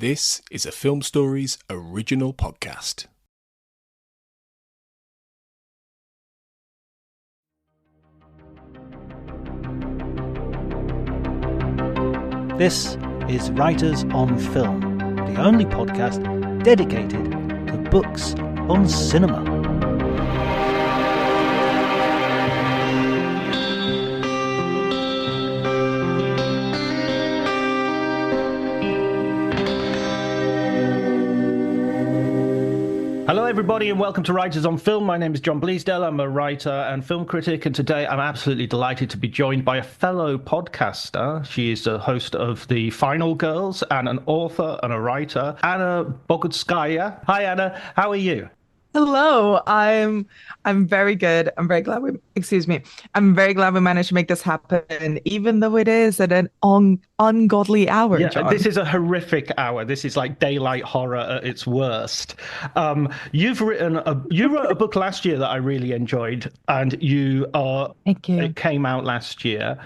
This is a Film Stories original podcast. This is Writers on Film, the only podcast dedicated to books on cinema. Hello everybody and welcome to Writers on Film. My name is John Bleasdale. I'm a writer and film critic, and today I'm absolutely delighted to be joined by a fellow podcaster. She is a host of The Final Girls and an author and a writer, Anna Bogutskaya. Hi Anna, how are you? Hello, I'm very good. I'm very glad we managed to make this happen, even though it is at an ungodly hour, Yeah, John. this is a horrific hour. This is like daylight horror at its worst. You wrote a book last year that I really enjoyed, and Thank you. it came out last year.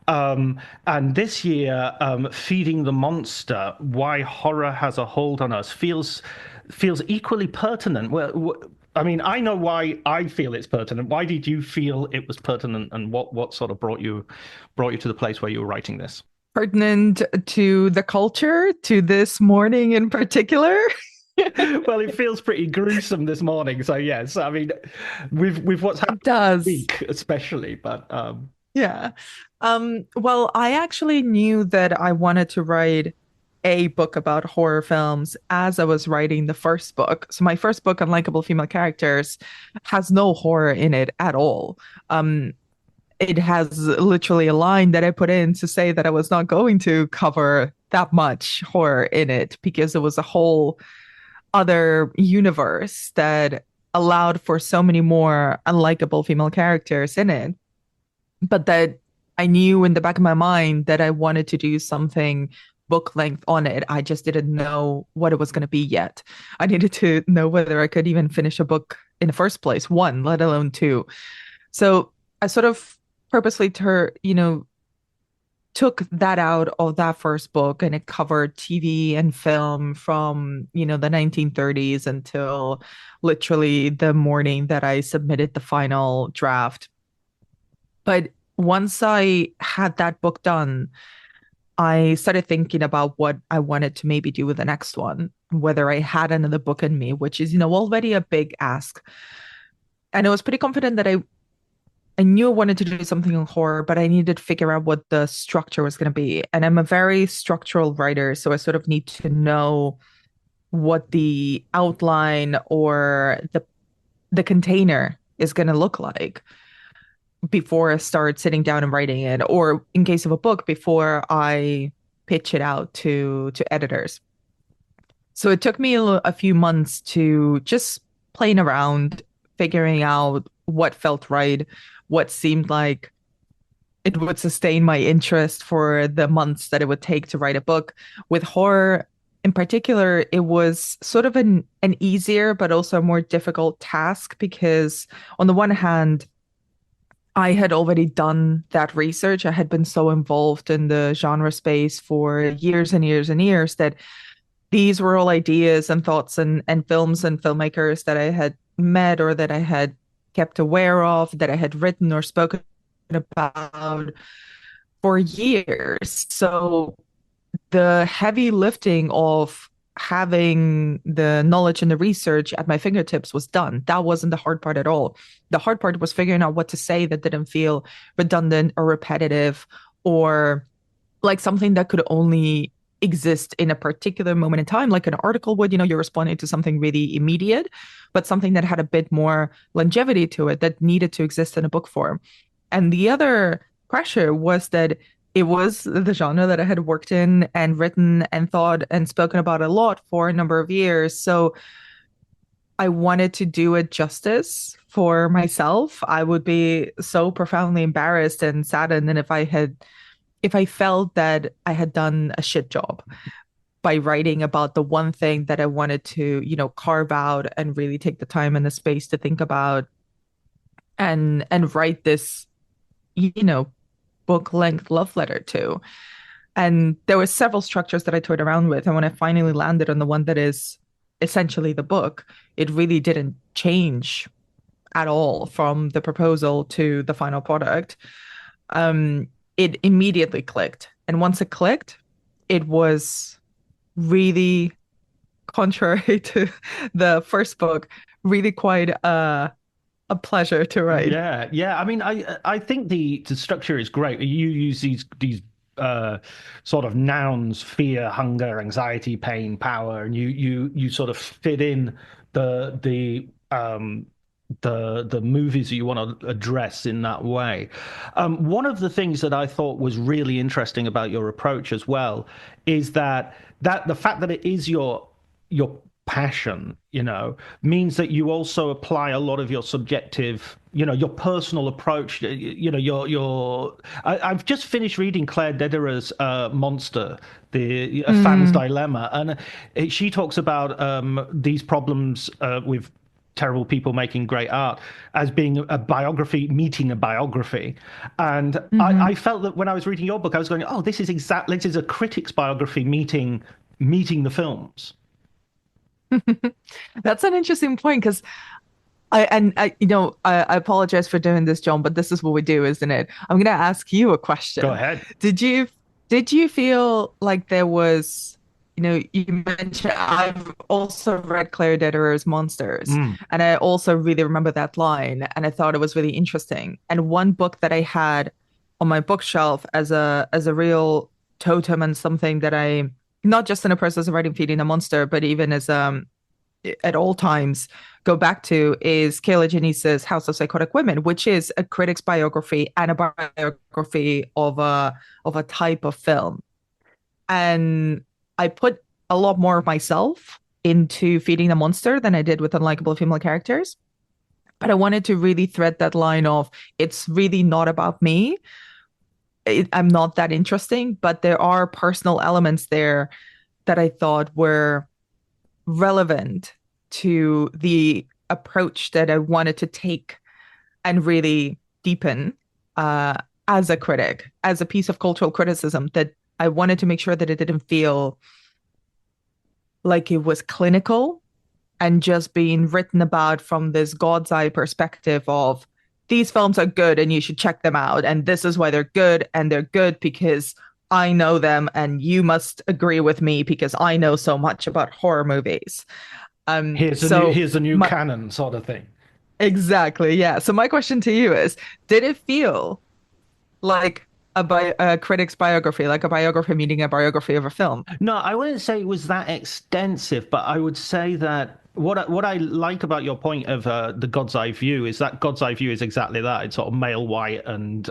And this year, Feeding the Monster: Why Horror Has a Hold on Us feels equally pertinent. Well, I mean, I know why I feel it's pertinent. Why did you feel it was pertinent, and what sort of brought you to the place where you were writing this? Pertinent to the culture, to this morning in particular. Well, it feels pretty gruesome this morning. So yes, I mean, with what's happened this week, especially. But Yeah. Well, I actually knew that I wanted to write a book about horror films as I was writing the first book. So my first book, Unlikable Female Characters, has no horror in it at all. It has literally a line that I put in to say that I was not going to cover that much horror in it because it was a whole other universe that allowed for so many more unlikable female characters in it. But that I knew in the back of my mind that I wanted to do something book length on it. I just didn't know what it was going to be yet. I needed to know whether I could even finish a book in the first place, one, let alone two. So I sort of purposely took that out of that first book, and it covered TV and film from, the 1930s until literally the morning that I submitted the final draft. But once I had that book done, I started thinking about what I wanted to maybe do with the next one, whether I had another book in me, which is, already a big ask. And I was pretty confident that I knew I wanted to do something in horror, but I needed to figure out what the structure was going to be. And I'm a very structural writer, so I sort of need to know what the outline or the container is going to look like before I start sitting down and writing it, or in case of a book, before I pitch it out to editors. So it took me a few months to just playing around, figuring out what felt right, what seemed like it would sustain my interest for the months that it would take to write a book. With horror in particular, it was sort of an easier but also a more difficult task because on the one hand, I had already done that research. I had been so involved in the genre space for years and years and years that these were all ideas and thoughts and films and filmmakers that I had met or that I had kept aware of, that I had written or spoken about for years. So the heavy lifting of having the knowledge and the research at my fingertips was done. That wasn't the hard part at all. The hard part was figuring out what to say that didn't feel redundant or repetitive or like something that could only exist in a particular moment in time, like an article would, you're responding to something really immediate, but something that had a bit more longevity to it that needed to exist in a book form. And the other pressure was that it was the genre that I had worked in and written and thought and spoken about a lot for a number of years. So I wanted to do it justice for myself. I would be so profoundly embarrassed and saddened and if I felt that I had done a shit job by writing about the one thing that I wanted to, carve out and really take the time and the space to think about and write this, book length love letter to. And there were several structures that I toyed around with. And when I finally landed on the one that is essentially the book, it really didn't change at all from the proposal to the final product. Um, it immediately clicked. And once it clicked, it was really contrary to the first book, really quite a pleasure to write. Yeah, yeah. I mean, I think the structure is great. You use these sort of nouns: fear, hunger, anxiety, pain, power, and you sort of fit in the movies that you want to address in that way. One of the things that I thought was really interesting about your approach as well is that the fact that it is your passion, means that you also apply a lot of your subjective, your personal approach. I've just finished reading Claire Dederer's Monster, the A Fan's Mm, Dilemma, and she talks about these problems with terrible people making great art as being a biography meeting a biography. And I mhm. felt that when I was reading your book, I was going, oh, this is a critic's biography meeting the films. That's an interesting point because I apologize for doing this, John, but this is what we do, isn't it? I'm gonna ask you a Go question. ahead. Did you did you feel like there was, you mentioned I've also read Claire Dederer's Monsters, Mm. and I also really remember that line, and I thought it was really interesting. And one book that I had on my bookshelf as a real totem and something that I not just in the process of writing Feeding the Monster, but even as at all times go back to is Kayla Janice's House of Psychotic Women, which is a critic's biography and a biography of a type of film. And I put a lot more of myself into Feeding the Monster than I did with Unlikable Female Characters. But I wanted to really thread that line of it's really not about me. I'm not that interesting, but there are personal elements there that I thought were relevant to the approach that I wanted to take and really deepen uh, as a critic, as a piece of cultural criticism, that I wanted to make sure that it didn't feel like it was clinical and just being written about from this God's eye perspective of these films are good and you should check them out. And this is why they're good. And they're good because I know them and you must agree with me because I know so much about horror movies. So Here's a new my canon sort of thing. exactly, yeah. So my question to you is, did it feel like a critic's biography, like a biography meeting a biography of a film? No, I wouldn't say it was that extensive, but I would say that what I like about your point of the God's eye view is that God's eye view is exactly that. It's sort of male white, and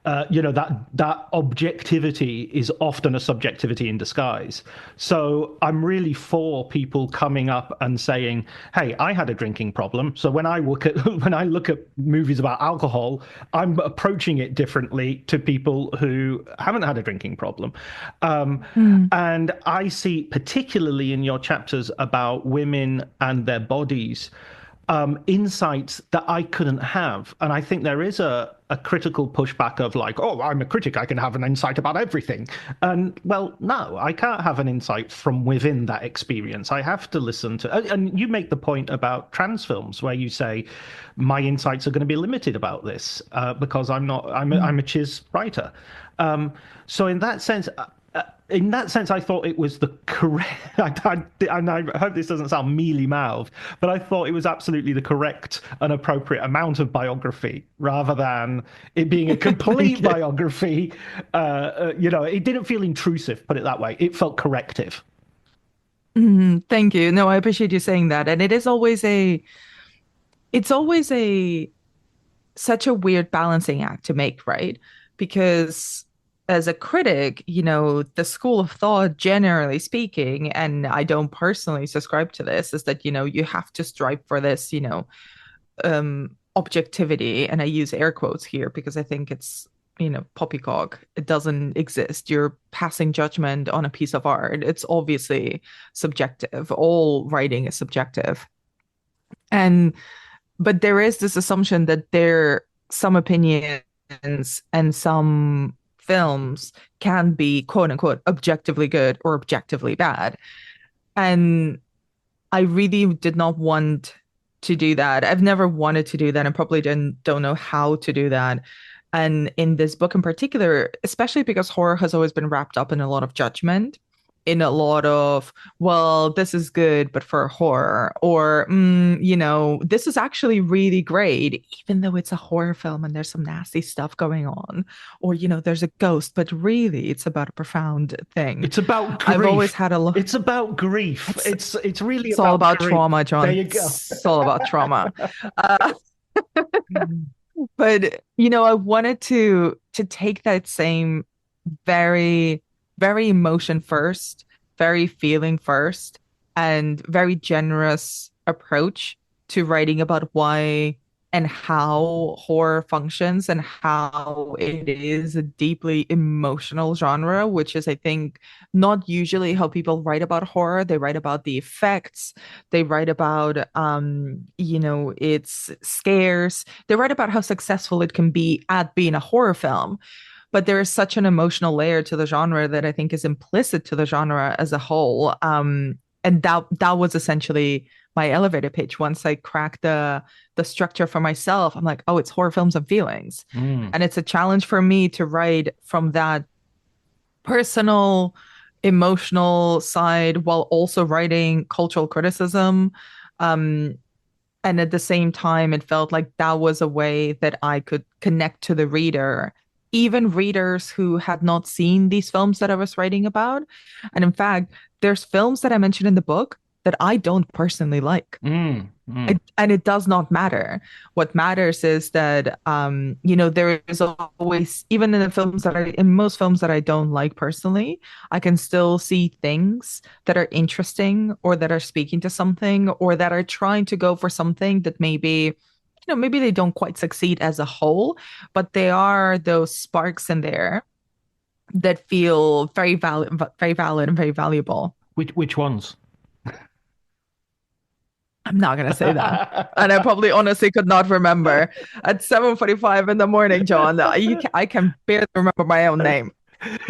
that objectivity is often a subjectivity in disguise. So I'm really for people coming up and saying, "Hey, I had a drinking problem, so when I look at when I look at movies about alcohol, I'm approaching it differently to people who haven't had a drinking problem." Um, Mm, and I see, particularly in your chapters about women and their bodies, insights that I couldn't have. And I think there is a critical pushback of like, oh, I'm a critic, I can have an insight about everything. And well, no, I can't have an insight from within that experience. I have to listen to, and you make the point about trans films where you say, my insights are going to be limited about this because mm. I'm a chiz writer. So in that sense, I thought it was the correct. And I hope this doesn't sound mealy mouthed, but I thought it was absolutely the correct and appropriate amount of biography, rather than it being a complete Thank you. biography. It didn't feel intrusive. Put it that way. It felt corrective. Thank you. No, I appreciate you saying that. And it's always a such a weird balancing act to make, right? Because as a critic, the school of thought, generally speaking, and I don't personally subscribe to this, is that, you have to strive for this, objectivity. And I use air quotes here because I think it's, poppycock. It doesn't exist. You're passing judgment on a piece of art. It's obviously subjective. All writing is subjective. And but there is this assumption that there some opinions and some films can be quote unquote objectively good or objectively bad. And I really did not want to do that. I've never wanted to do that and probably don't know how to do that. And in this book in particular, especially because horror has always been wrapped up in a lot of judgment, in a lot of, well, this is good, but for horror, or, this is actually really great, even though it's a horror film and there's some nasty stuff going on, or, there's a ghost, but really it's about a profound thing. It's about grief. I've always had a lot. It's about grief. It's really It's all about grief. trauma, John. There you go. It's all about trauma. But I wanted to take that same very, very emotion first, very feeling first, and very generous approach to writing about why and how horror functions and how it is a deeply emotional genre, which is, I think, not usually how people write about horror. They write about the effects, they write about its scares, they write about how successful it can be at being a horror film. But there is such an emotional layer to the genre that I think is implicit to the genre as a whole. And that was essentially my elevator pitch. Once I cracked the structure for myself, I'm like, oh, it's horror films and feelings. And it's a challenge for me to write from that personal, emotional side while also writing cultural criticism. And at the same time, it felt like that was a way that I could connect to the reader, even readers who had not seen these films that I was writing about. And in fact, there's films that I mentioned in the book that I don't personally like. And it does not matter. What matters is that, there is always, even in most films that I don't like personally, I can still see things that are interesting or that are speaking to something or that are trying to go for something that maybe they don't quite succeed as a whole, but they are those sparks in there that feel very valid and very valuable. Which ones? I'm not going to say that. And I probably honestly could not remember. At 7:45 in the morning, John, I can barely remember my own name.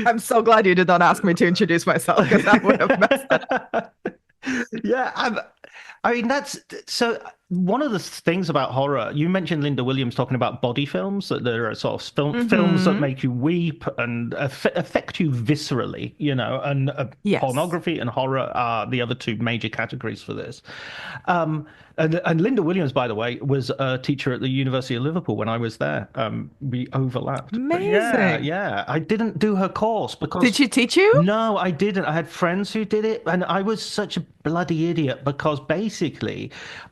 I'm so glad you did not ask me to introduce myself because I would have messed it up. Yeah, I mean, that's so one of the things about horror. You mentioned Linda Williams talking about body films, that there are sort of films that make you weep and affect you viscerally, and Yes. pornography and horror are the other two major categories for this. And Linda Williams, by the way, was a teacher at the University of Liverpool when I was there. We overlapped. Amazing. Yeah. I didn't do her course because... Did she teach you? No, I didn't. I had friends who did it, and I was such a bloody idiot because basically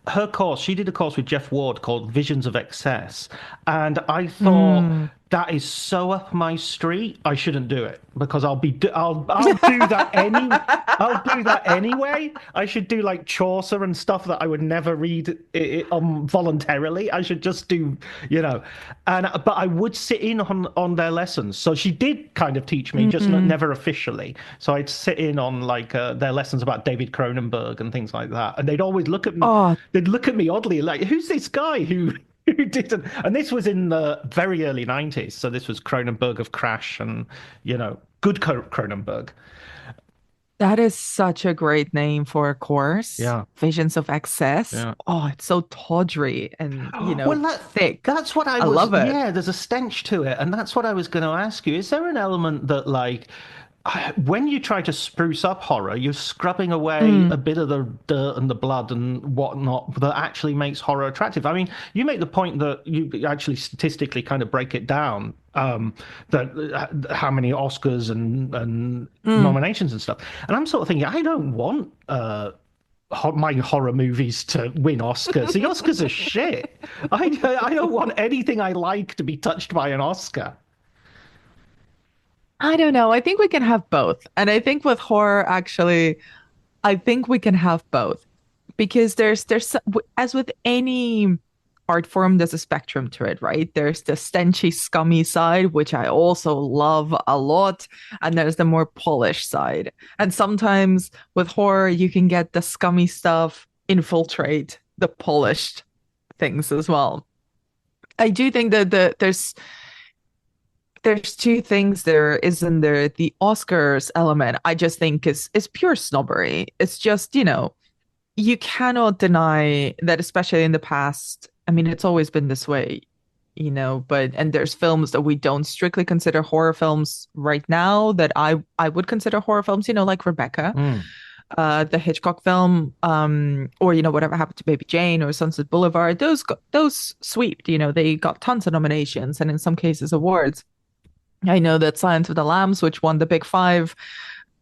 her course, she did a course with Jeff Ward called Visions of Excess, and I thought... That is so up my street. I shouldn't do it because I'll do that I'll do that anyway. I should do like Chaucer and stuff that I would never read voluntarily. I should just do, but I would sit in on their lessons. So she did kind of teach me, just never officially. So I'd sit in on like their lessons about David Cronenberg and things like that, and they'd always look at me. Oh. They'd look at me oddly, like, who's this guy who didn't? And this was in the very early 90s. So this was Cronenberg of Crash and, good Cronenberg. That is such a great name for a course. Yeah. Visions of Excess. Yeah. Oh, it's so tawdry and, thick. That's what I love it. Yeah, there's a stench to it. And that's what I was going to ask you. Is there an element that, like, when you try to spruce up horror, you're scrubbing away a bit of the dirt and the blood and whatnot that actually makes horror attractive? I mean, you make the point that you actually statistically kind of break it down, that how many Oscars and nominations and stuff. And I'm sort of thinking, I don't want my horror movies to win Oscars. The Oscars are shit. I don't want anything I like to be touched by an Oscar. I don't know. I think we can have both. And I think with horror, actually, I think we can have both because there's as with any art form, there's a spectrum to it, right? There's the stenchy, scummy side, which I also love a lot. And there's the more polished side. And sometimes with horror, you can get the scummy stuff infiltrate the polished things as well. I do think that there's there's two things there, isn't there? The Oscars element, I just think is pure snobbery. It's just, you cannot deny that, especially in the past. I mean, it's always been this way, but and there's films that we don't strictly consider horror films right now that I would consider horror films, like Rebecca, Mm. the Hitchcock film, or Whatever Happened to Baby Jane or Sunset Boulevard. Those sweeped, they got tons of nominations and in some cases awards. I know that Silence of the Lambs, which won the Big Five,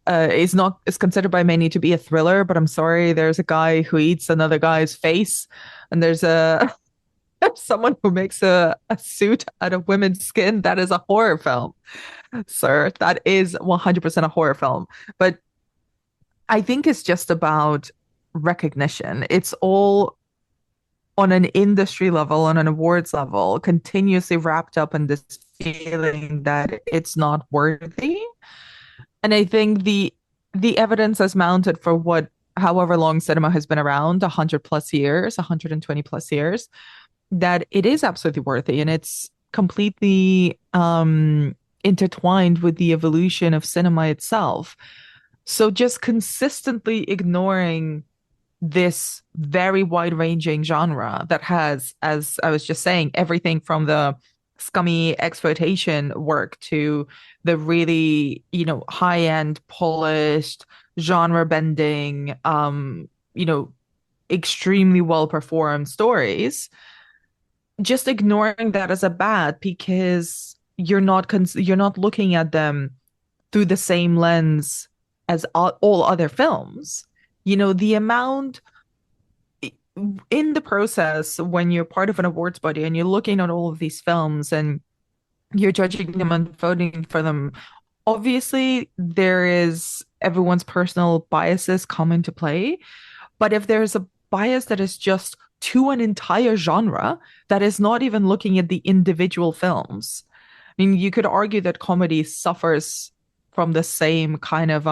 is considered by many to be a thriller, but I'm sorry, there's a guy who eats another guy's face, and there's a someone who makes a suit out of women's skin. That is a horror film, sir. That is 100% a horror film. But I think it's just about recognition. It's all on an industry level, on an awards level, continuously wrapped up in this feeling that it's not worthy. And I think the evidence has mounted for what however long cinema has been around, 100 plus years, 120 plus years, that it is absolutely worthy and it's completely intertwined with the evolution of cinema itself. So just consistently ignoring this very wide-ranging genre that has, as I was just saying, everything from the scummy exploitation work to the really, high-end, polished, genre-bending, extremely well-performed stories. Just ignoring that as a bad because you're not looking at them through the same lens as all other films. The amount in the process when you're part of an awards body and you're looking at all of these films and you're judging them and voting for them, obviously there is everyone's personal biases come into play. But if there's a bias that is just to an entire genre that is not even looking at the individual films, I mean, you could argue that comedy suffers from the same kind of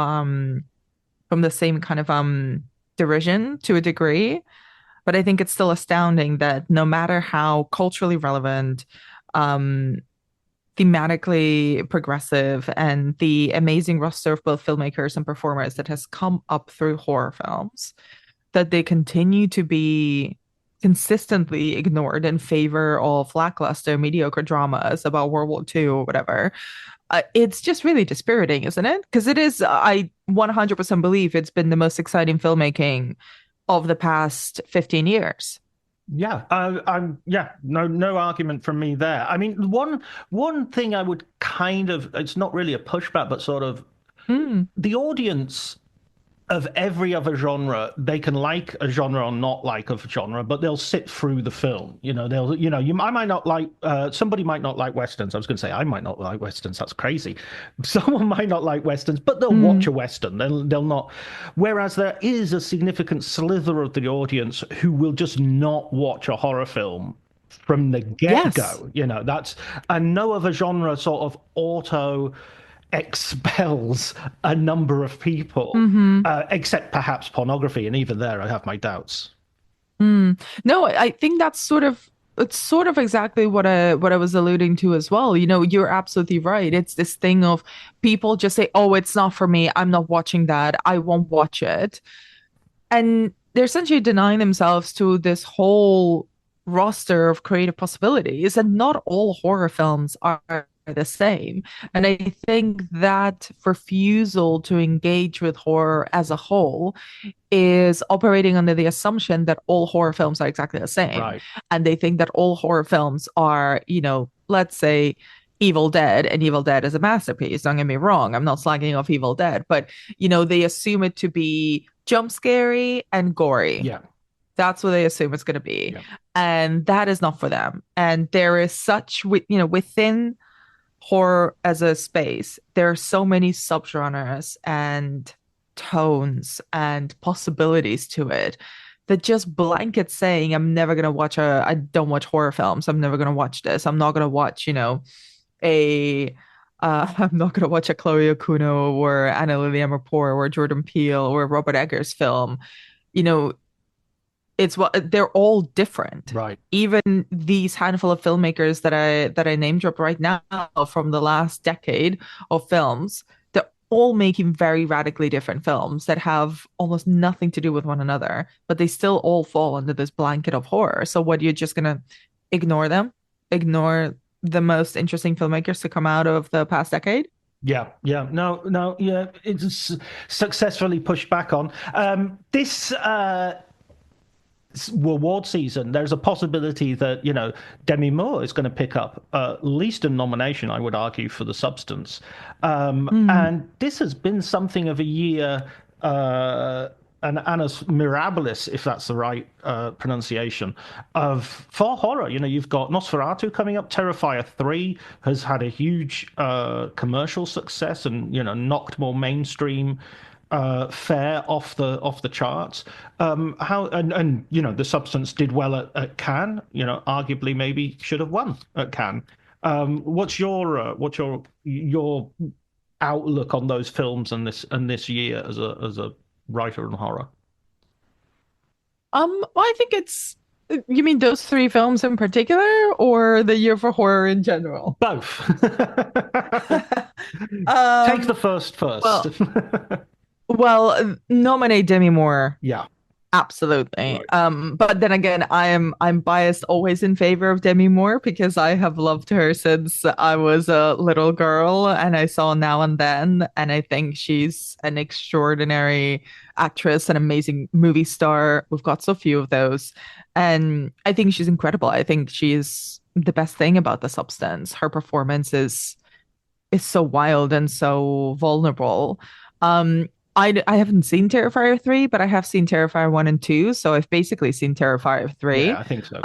derision to a degree. But I think it's still astounding that no matter how culturally relevant, um, thematically progressive, and the amazing roster of both filmmakers and performers that has come up through horror films, that they continue to be consistently ignored in favor of lackluster, mediocre dramas about World War II or whatever. It's just really dispiriting, isn't it? Because it is, I 100% believe it's been the most exciting filmmaking of the past 15 years. Yeah, yeah, no argument from me there. I mean, one thing I would kind of, it's not really a pushback, but sort of Mm, the audience of every other genre, they can like a genre or not like a genre, but they'll sit through the film. I might not like, somebody might not like Westerns. I was going to say, I might not like Westerns. That's crazy. Someone might not like Westerns, but they'll watch mm, a Western. They'll not. Whereas there is a significant slither of the audience who will just not watch a horror film from the yes. get-go. And no other genre sort of auto expels a number of people, Hmm. except perhaps pornography, and even there I have my doubts. Mm. No, I think that's it's sort of exactly what I was alluding to as well. You're absolutely right. It's this thing of people just say, "Oh, it's not for me. I'm not watching that. I won't watch it." And they're essentially denying themselves to this whole roster of creative possibilities. And not all horror films are the same. And I think that refusal to engage with horror as a whole is operating under the assumption that all horror films are exactly the same. Right. And they think that all horror films are, let's say, Evil Dead, and Evil Dead is a masterpiece. Don't get me wrong. I'm not slagging off Evil Dead, but they assume it to be jump scary and gory. Yeah. That's what they assume it's going to be. Yeah. And that is not for them. And there is within horror as a space, there are so many subgenres and tones and possibilities to it that just blanket saying, I don't watch horror films. I'm never going to watch this. I'm not going to watch, a I'm not gonna watch a Chloe Okuno or Anna Lilian Rapport or Jordan Peele or Robert Eggers film. You know, it's what they're all different. Right. Even these handful of filmmakers that I name drop right now from the last decade of films, they're all making very radically different films that have almost nothing to do with one another, but they still all fall under this blanket of horror. So what, you're just gonna ignore them? Ignore the most interesting filmmakers to come out of the past decade? Yeah, yeah, no, no, yeah, it's successfully pushed back on. This award season, there's a possibility that, Demi Moore is going to pick up at least a nomination, I would argue, for The Substance. Mm. And this has been something of a year, an annus mirabilis, if that's the right pronunciation, for horror. You've got Nosferatu coming up. Terrifier 3 has had a huge commercial success and, knocked more mainstream fare off the charts. How and The Substance did well at Cannes. Arguably maybe should have won at Cannes. What's your outlook on those films and this year as a writer in horror? Well, I think it's, you mean those three films in particular, or the year for horror in general? Both. Take Um, the first. well, nominate Demi Moore. Yeah. Absolutely. Right. But then again, I'm biased always in favor of Demi Moore because I have loved her since I was a little girl and I saw Now and Then, and I think she's an extraordinary actress, an amazing movie star. We've got so few of those. And I think she's incredible. I think she's the best thing about The Substance. Her performance is so wild and so vulnerable. Um, I haven't seen Terrifier 3, but I have seen Terrifier 1 and 2, so I've basically seen Terrifier Yeah, 3. I think so.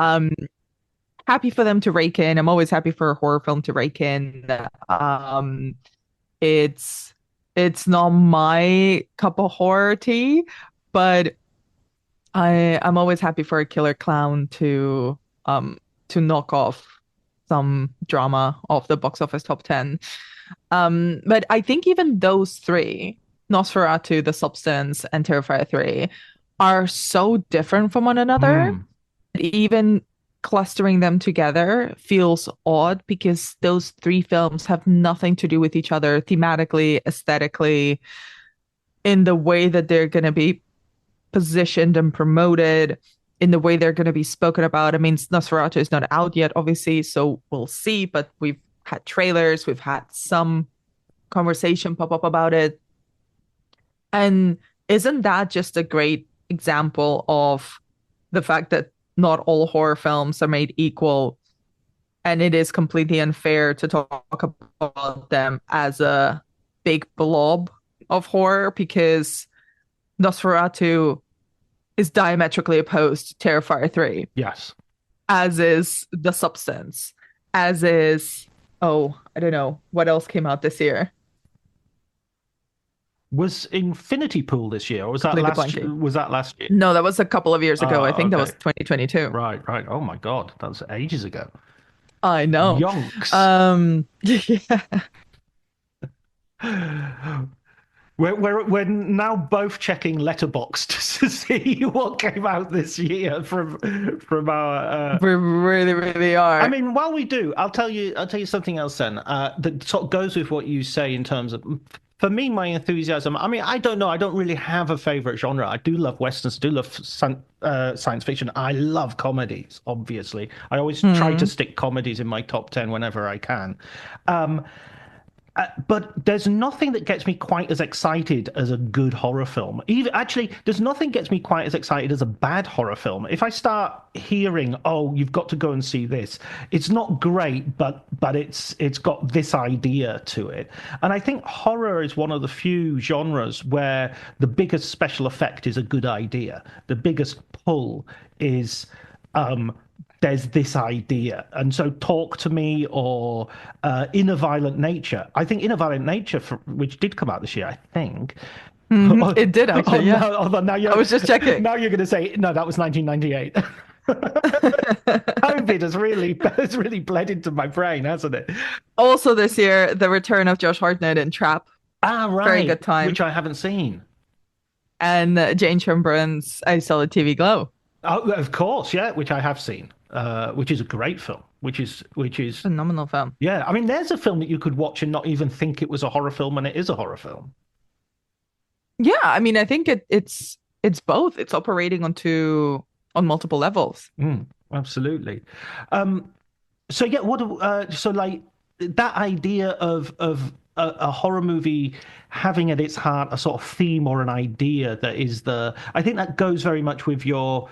Happy for them to rake in. I'm always happy for a horror film to rake in. Um, it's it's not my cup of horror tea, but I'm always happy for a killer clown to knock off some drama off the box office top 10. But I think even those three, Nosferatu, The Substance, and Terrifier 3, are so different from one another. Hmm. Even clustering them together feels odd because those three films have nothing to do with each other thematically, aesthetically, in the way that they're going to be positioned and promoted, in the way they're going to be spoken about. I mean, Nosferatu is not out yet, obviously, so we'll see, but we've had trailers, we've had some conversation pop up about it. And isn't that just a great example of the fact that not all horror films are made equal? And it is completely unfair to talk about them as a big blob of horror because Nosferatu is diametrically opposed to Terrifier 3, Yes. as is The Substance, as is, oh, I don't know, what else came out this year? Was Infinity Pool this year, or was that Completely last? blanking. Was that last year? No, that was a couple of years ago. I think that was Okay. 2022. Right, right. Oh my God, that's ages ago. I know. Yonks. Yeah. We're now both checking Letterboxd to see what came out this year from our. We really, really are. I mean, while we do, I'll tell you something else then. That sort of goes with what you say in terms of. For me, my enthusiasm. I mean, I don't know. I don't really have a favorite genre. I do love westerns. I do love science fiction. I love comedies. Obviously, I always try to stick comedies in my top 10 whenever I can. But there's nothing that gets me quite as excited as a good horror film. Even actually, there's nothing gets me quite as excited as a bad horror film. If I start hearing, "Oh, you've got to go and see this," it's not great, but it's got this idea to it. And I think horror is one of the few genres where the biggest special effect is a good idea. The biggest pull is there's this idea. And so Talk to Me or Inner Violent Nature. I think Inner Violent Nature, which did come out this year, I think. It did actually, yeah. Now I was just checking. Now you're going to say, no, that was 1998. COVID has really bled into my brain, hasn't it? Also this year, the return of Josh Hartnett in Trap. Ah, right. Very good time. Which I haven't seen. And Jane Chamberlain's I Saw the TV Glow. Oh, of course, yeah, which I have seen, which is a great film. Which is Phenomenal film. yeah. I mean, there's a film that you could watch and not even think it was a horror film, and it is a horror film. Yeah, I mean, I think it's both. It's operating on multiple levels. Absolutely. Um, So yeah, so like that idea of a horror movie having at its heart a sort of theme or an idea that is I think that goes very much with your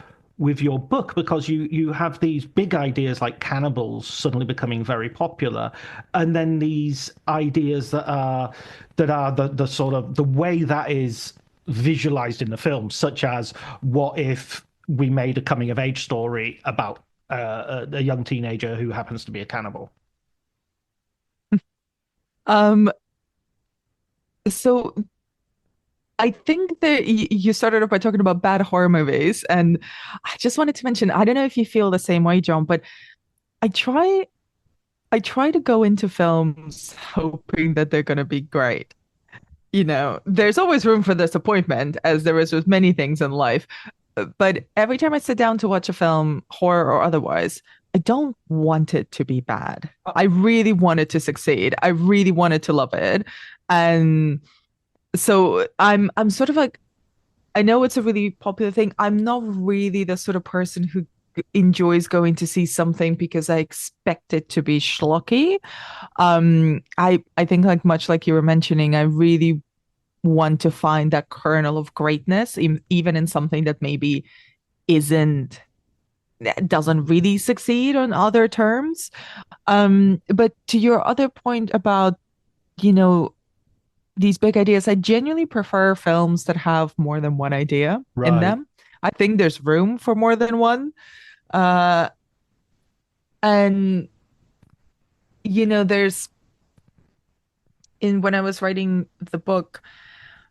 book because you have these big ideas like cannibals suddenly becoming very popular, and then these ideas that are the sort of the way that is visualized in the film, such as what if we made a coming of age story about a young teenager who happens to be a cannibal. Um, so I think that you started off by talking about bad horror movies, and I just wanted to mention, I don't know if you feel the same way, John, but I try I try to go into films hoping that they're going to be great. There's always room for disappointment, as there is with many things in life. But every time I sit down to watch a film, horror or otherwise, I don't want it to be bad. I really want it to succeed. I really wanted to love it. And so I'm sort of like, I know it's a really popular thing. I'm not really the sort of person who enjoys going to see something because I expect it to be schlocky. I think like much like you were mentioning, I really want to find that kernel of greatness, even in something that maybe isn't doesn't really succeed on other terms. But to your other point about, you know, these big ideas, I genuinely prefer films that have more than one idea in Right. them. I think there's room for more than one. Uh, and there's in when I was writing the book,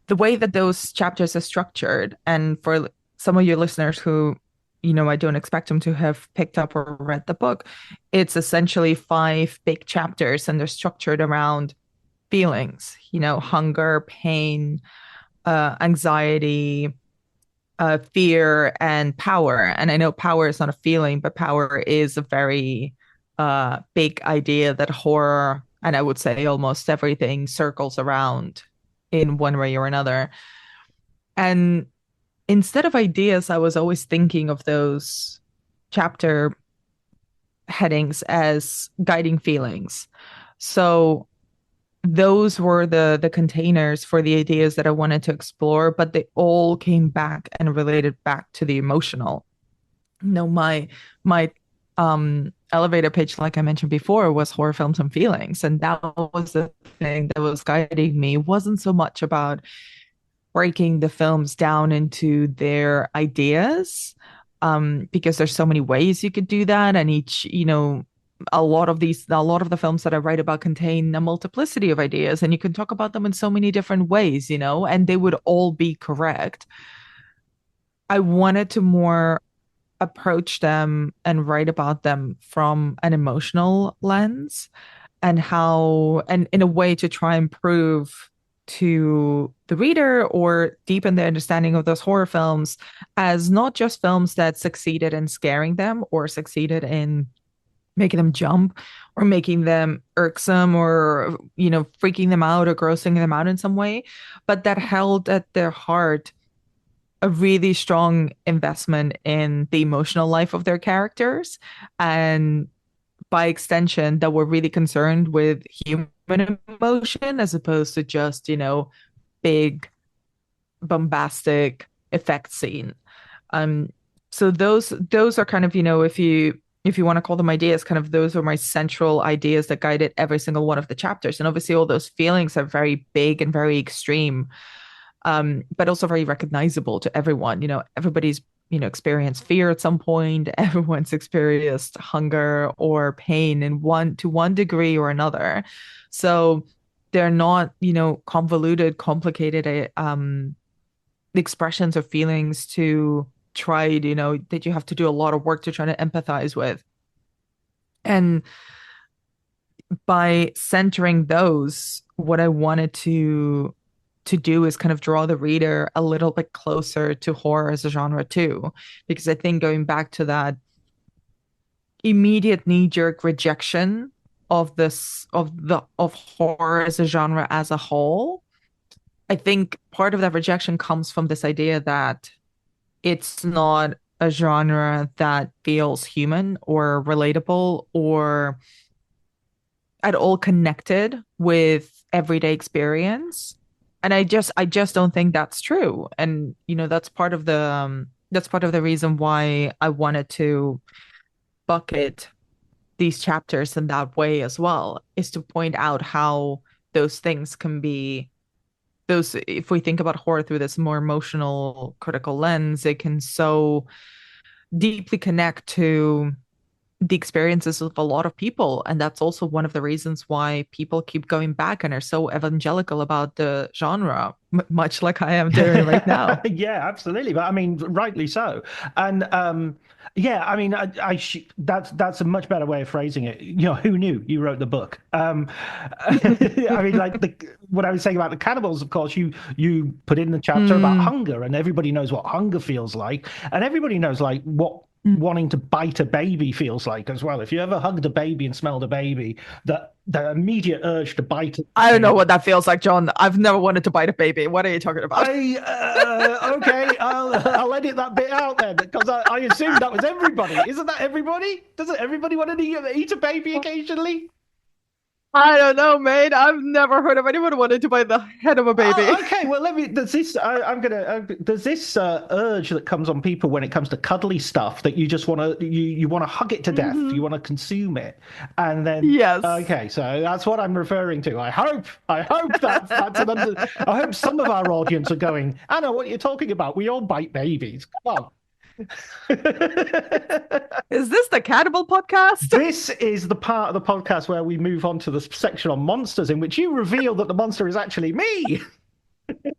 the way that those chapters are structured, and for some of your listeners who, I don't expect them to have picked up or read the book, it's essentially five big chapters, and they're structured around feelings, hunger, pain, anxiety, fear, and power. And I know power is not a feeling, but power is a very big idea that horror, and I would say almost everything, circles around in one way or another. And instead of ideas, I was always thinking of those chapter headings as guiding feelings. So those were the containers for the ideas that I wanted to explore, but they all came back and related back to the emotional. My elevator pitch, like I mentioned before, was horror films and feelings, and that was the thing that was guiding me. It wasn't so much about breaking the films down into their ideas, because there's so many ways you could do that, and each, a lot of the films that I write about contain a multiplicity of ideas, and you can talk about them in so many different ways, and they would all be correct. I wanted to more approach them and write about them from an emotional lens, and in a way to try and prove to the reader or deepen their understanding of those horror films as not just films that succeeded in scaring them or succeeded in making them jump or making them irksome or, freaking them out or grossing them out in some way, but that held at their heart a really strong investment in the emotional life of their characters, and by extension that were really concerned with human emotion as opposed to just, big bombastic effect scene. Um, so those are kind of, if you want to call them ideas, kind of those are my central ideas that guided every single one of the chapters. And obviously all those feelings are very big and very extreme, but also very recognizable to everyone. Everybody's, experienced fear at some point. Everyone's experienced hunger or pain in one degree or another. So they're not, convoluted, complicated, expressions of feelings to try, that you have to do a lot of work to try to empathize with. And by centering those, what I wanted to to do is kind of draw the reader a little bit closer to horror as a genre too, because I think going back to that immediate knee-jerk rejection of horror as a genre as a whole, I think part of that rejection comes from this idea that it's not a genre that feels human or relatable or at all connected with everyday experience. And I just don't think that's true. And that's part of the reason why I wanted to bucket these chapters in that way as well, is to point out how those things can be those if we think about horror through this more emotional critical lens, it can so deeply connect to the experiences of a lot of people. And that's also one of the reasons why people keep going back and are so evangelical about the genre, much like I am doing right now. Yeah, absolutely. But I mean, rightly so. And yeah, I mean, that's a much better way of phrasing it. You know, who knew you wrote the book? I mean, like what I was saying about the cannibals, of course, you put in the chapter about Mm, hunger, and everybody knows what hunger feels like, and everybody knows like what mm. wanting to bite a baby feels like as well. If you ever hugged a baby and smelled a baby, the immediate urge to bite a I don't know baby. what that feels like, John. I've never wanted to bite a baby. What are you talking about? Okay, I'll edit that bit out then because I assumed that was everybody. Isn't that everybody? Doesn't everybody want to eat a baby occasionally? I don't know, mate. I've never heard of anyone wanting to bite the head of a baby. Okay, well, let me. There's this. There's this urge that comes on people when it comes to cuddly stuff that you just want to you want to hug it to death. Mhm. You want to consume it, and then Yes. okay, so that's what I'm referring to. I hope that's I hope some of our audience are going. I know what you're talking about. We all bite babies. Come on. Is this the Cannibal podcast? This is the part of the podcast where we move on to the section on monsters, in which you reveal that the monster is actually me.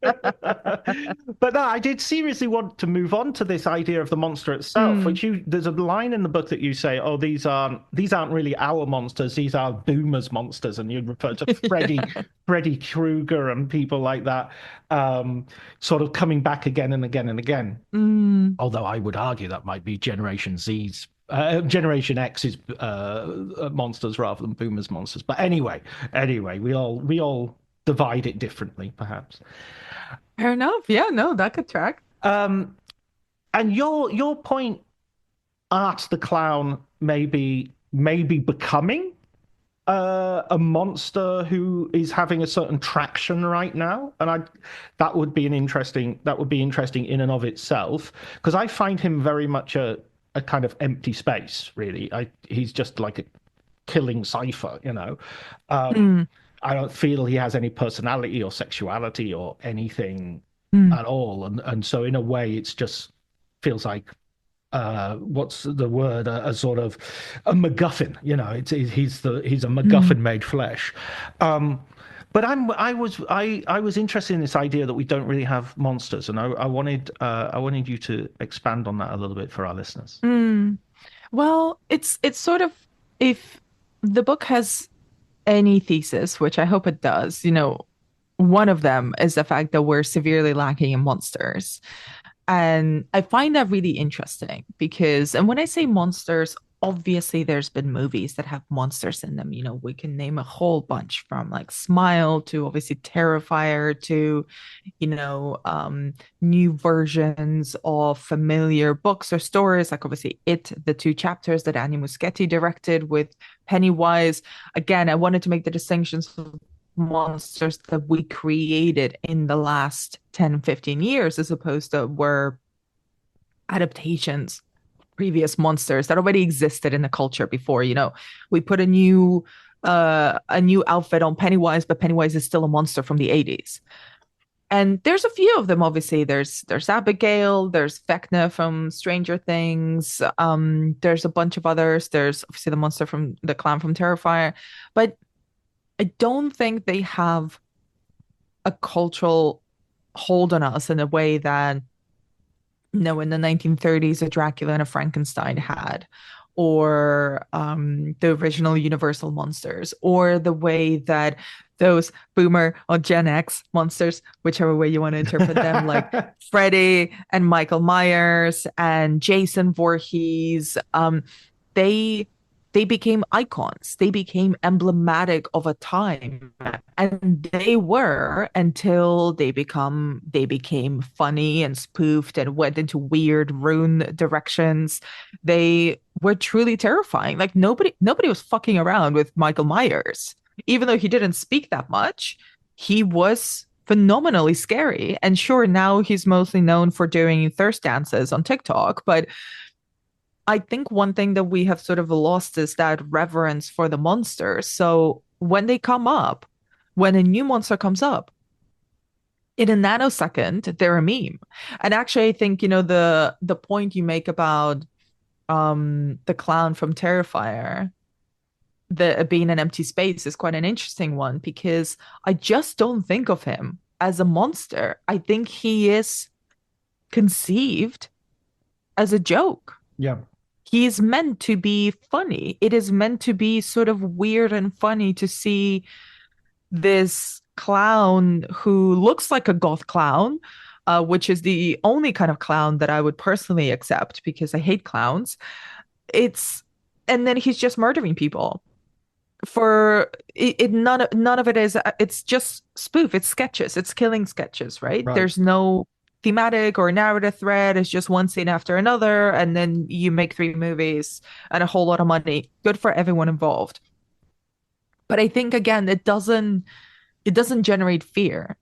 But no, I did seriously want to move on to this idea of the monster itself, Mm. which there's a line in the book that you say, "Oh, these aren't really our monsters; these are Boomer's monsters," and you refer to Freddy Krueger, and people like that, sort of coming back again and again and again. Mm. Although I would argue that might be Generation X's monsters rather than Boomer's monsters. But anyway, we all divide it differently, perhaps. Fair enough. Yeah, no, that could track. Um, and your point, Art the Clown, maybe becoming a monster who is having a certain traction right now, and that would be interesting in and of itself, because I find him very much a kind of empty space, really. He's just like a killing cipher, you know. Um, Mm. I don't feel he has any personality or sexuality or anything Mm. at all, and so in a way, it's just feels like what's the word? A sort of a MacGuffin. You know, he's a Mm. MacGuffin made flesh. But I was interested in this idea that we don't really have monsters, and I wanted you to expand on that a little bit for our listeners. Mm. Well, it's sort of, if the book has any thesis, which I hope it does, one of them is the fact that we're severely lacking in monsters. And I find that really interesting because, and when I say monsters, obviously there's been movies that have monsters in them. We can name a whole bunch, from like Smile to obviously Terrifier to, you know, um, new versions of familiar books or stories, like obviously the two chapters that Annie Muschietti directed with Pennywise. Again, I wanted to make the distinctions of monsters that we created in the last 10, 15 years, as opposed to were adaptations, previous monsters that already existed in the culture before. We put a new outfit on Pennywise, but Pennywise is still a monster from the 80s. And there's a few of them, obviously. There's Abigail, there's Vecna from Stranger Things. There's a bunch of others. There's obviously the clown from Terrifier. But I don't think they have a cultural hold on us in a way that, in the 1930s, a Dracula and a Frankenstein had, or the original Universal monsters, or the way that those Boomer or Gen X monsters, whichever way you want to interpret them, like Freddy and Michael Myers and Jason Voorhees, they they became icons. They became emblematic of a time. And they were until they became funny and spoofed and went into weird rune directions. They were truly terrifying. Like nobody was fucking around with Michael Myers. Even though he didn't speak that much, he was phenomenally scary. And sure, now he's mostly known for doing thirst dances on TikTok, but I think one thing that we have sort of lost is that reverence for the monsters. So when they come up, when a new monster comes up, in a nanosecond, they're a meme. And actually, I think, the point you make about the clown from Terrifier, the being an empty space is quite an interesting one because I just don't think of him as a monster. I think he is conceived as a joke. Yeah. He is meant to be funny. It is meant to be sort of weird and funny to see this clown who looks like a goth clown, which is the only kind of clown that I would personally accept because I hate clowns. It's and then he's just murdering people. For none of it is it's just spoof, it's sketches, it's killing sketches, right? Right. There's no thematic or narrative thread. It's just one scene after another, and then you make three movies and a whole lot of money. Good for everyone involved. But I think again, it doesn't generate fear.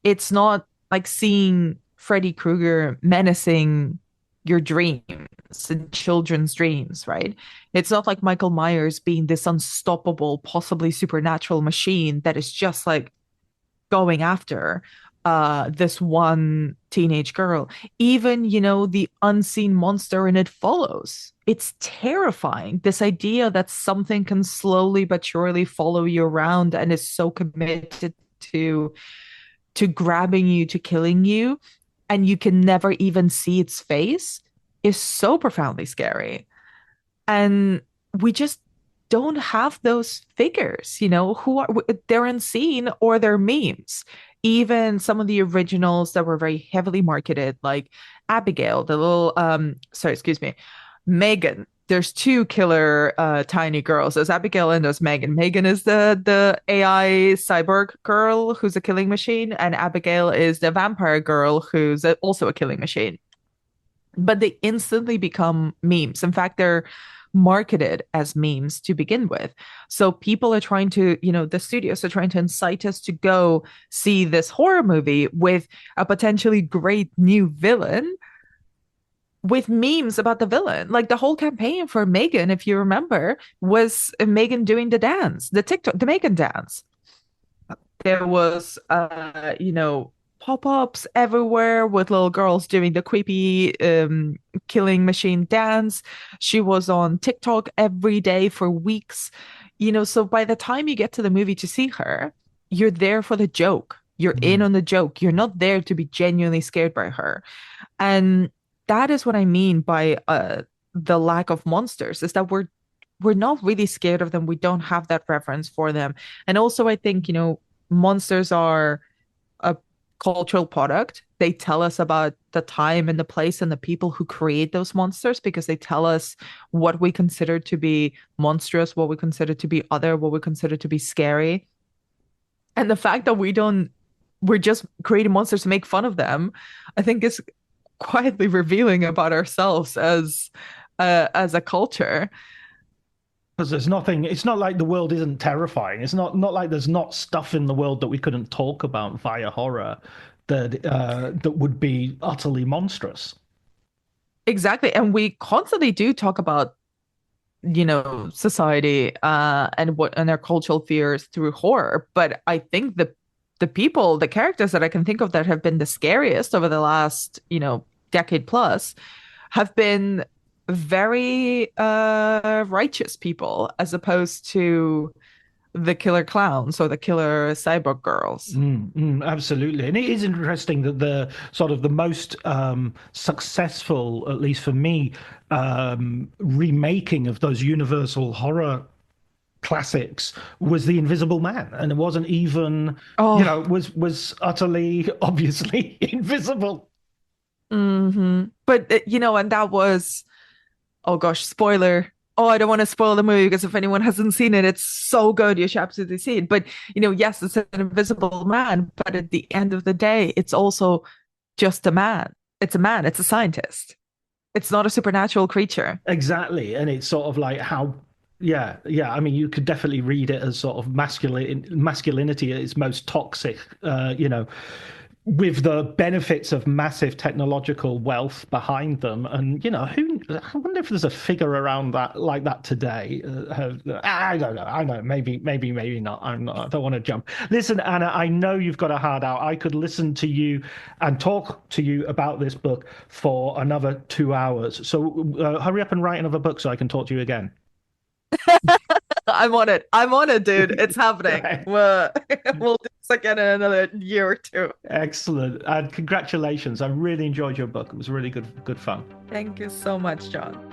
It's not like seeing Freddy Krueger menacing your dreams and children's dreams, right? It's not like Michael Myers being this unstoppable, possibly supernatural machine that is just like going after this one teenage girl. Even, the unseen monster in It Follows. It's terrifying. This idea that something can slowly but surely follow you around and is so committed to grabbing you, to killing you, and you can never even see its face is so profoundly scary. And we just don't have those figures, who are they're unseen or they're memes. Even some of the originals that were very heavily marketed, like Abigail, the little sorry, excuse me, Megan. There's two killer tiny girls. There's Abigail and there's Megan. Megan is the AI cyborg girl who's a killing machine, and Abigail is the vampire girl who's also a killing machine. But they instantly become memes. In fact, they're marketed as memes to begin with. So people are trying to, the studios are trying to incite us to go see this horror movie with a potentially great new villain with memes about the villain. Like the whole campaign for Megan, if you remember, was Megan doing the dance, the TikTok, the Megan dance. There was, pop-ups everywhere with little girls doing the creepy killing machine dance. She was on TikTok every day for weeks. So by the time you get to the movie to see her, you're there for the joke. You're in on the joke. You're not there to be genuinely scared by her. And that is what I mean by the lack of monsters, is that we're not really scared of them. We don't have that reverence for them. And also I think, monsters are a cultural product. They tell us about the time and the place and the people who create those monsters because they tell us what we consider to be monstrous, what we consider to be other, what we consider to be scary. And the fact that we're just creating monsters to make fun of them, I think is quietly revealing about ourselves as a culture. Because there's nothing, it's not like the world isn't terrifying. It's not like there's not stuff in the world that we couldn't talk about via horror that would be utterly monstrous. Exactly. And we constantly do talk about, society and their cultural fears through horror. But I think the characters that I can think of that have been the scariest over the last, decade plus have been very righteous people as opposed to the killer clowns or the killer cyborg girls. Absolutely. And it is interesting that the sort of the most successful, at least for me, remaking of those universal horror classics was The Invisible Man. And it wasn't even, Oh, was utterly, obviously invisible. but and that was, oh gosh, spoiler. Oh, I don't want to spoil the movie because if anyone hasn't seen it, it's so good. You should absolutely see it. But yes, it's an invisible man, but at the end of the day, it's also just a man. It's a man, it's a scientist. It's not a supernatural creature. Exactly. And it's sort of like how, yeah, yeah. I mean, you could definitely read it as sort of masculinity at its most toxic, with the benefits of massive technological wealth behind them. And, I wonder if there's a figure around that like that today. I don't know. I know. Maybe not. I don't want to jump. Listen, Anna, I know you've got a hard out. I could listen to you and talk to you about this book for another 2 hours. So hurry up and write another book so I can talk to you again. I'm on it. I'm on it, dude. It's happening. We'll do this again in another year or two. Excellent. And congratulations. I really enjoyed your book. It was really good fun. Thank you so much, John.